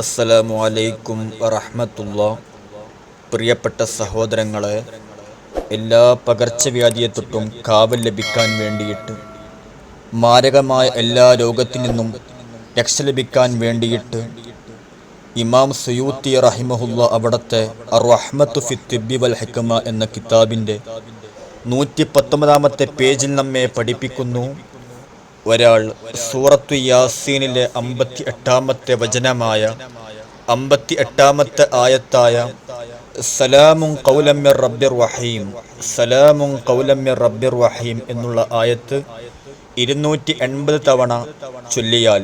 അസ്സലാമു അലൈക്കും വറഹ്മത്തുള്ളാഹി. പ്രിയപ്പെട്ട സഹോദരങ്ങളെ, എല്ലാ പകർച്ചവ്യാധിയെ തൊട്ടും കാവൽ ലഭിക്കാൻ വേണ്ടിയിട്ട്, മാരകമായ എല്ലാ രോഗത്തിൽ നിന്നും രക്ഷ ലഭിക്കാൻ വേണ്ടിയിട്ട് ഇമാം സുയൂത്തി റഹിമഹുല്ലാ അവിടത്തെ അർ-റഹ്മത്തു ഫി തിബ്ബി വൽ ഹിക്മ എന്ന കിതാബിൻ്റെ 119-ാമത്തെ പേജിൽ നമ്മെ പഠിപ്പിക്കുന്നു. ഒരാൾ സൂറത്തു യാസീനിലെ 58-ാമത്തെ വചനമായ 58-ാമത്തെ ആയത്തായ സലാമുൻ ഖൗലൻ മിർ റബ്ബിർ റഹീം, സലാമുൻ ഖൗലൻ മിർ റബ്ബിർ റഹീം എന്നുള്ള ആയത്ത് 280 തവണ ചൊല്ലിയാൽ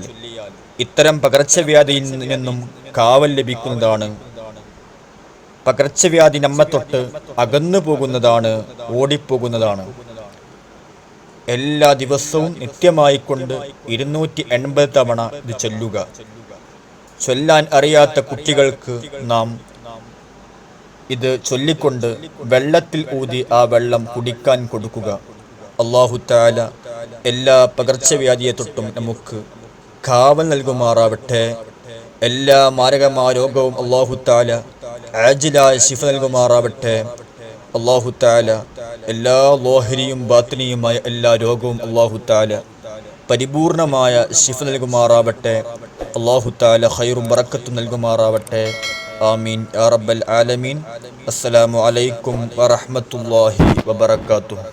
ഇത്തരം പകർച്ചവ്യാധിയിൽ നിന്നും കാവൽ ലഭിക്കുന്നതാണ്. പകർച്ചവ്യാധി നമ്മെ തൊട്ട് അകന്നു പോകുന്നതാണ്, ഓടിപ്പോകുന്നതാണ്. എല്ലാ ദിവസവും നിത്യമായിക്കൊണ്ട് 280 തവണ ഇത് ചൊല്ലുക. ചൊല്ലാൻ അറിയാത്ത കുട്ടികൾക്ക് നാം ഇത് ചൊല്ലിക്കൊണ്ട് വെള്ളത്തിൽ ഊതി ആ വെള്ളം കുടിക്കാൻ കൊടുക്കുക. അല്ലാഹു തആല എല്ലാ പകർച്ചവ്യാധിയെ തൊട്ടും നമുക്ക് കാവൽ നൽകുമാറാവട്ടെ. എല്ലാ മാരകമായ രോഗവും അല്ലാഹു തആല ആജിലായ ശിഫ നൽകുമാറാവട്ടെ. അല്ലാഹു തആല എല്ലാ ലാഹിരിയും ബാത്തിനിയുമായ എല്ലാ രോഗവും അല്ലാഹു തആല പരിപൂർണമായ ശിഫ നൽകുമാറാവട്ടെ. അല്ലാഹു തആല ഖൈറും ബറക്കത്തും നൽകുമാറാവട്ടെ. ആമീൻ യാ റബ്ബൽ ആലമീൻ. അസ്സലാമു അലൈക്കും വറഹ്മത്തുള്ളാഹി വബറകാതുഹു.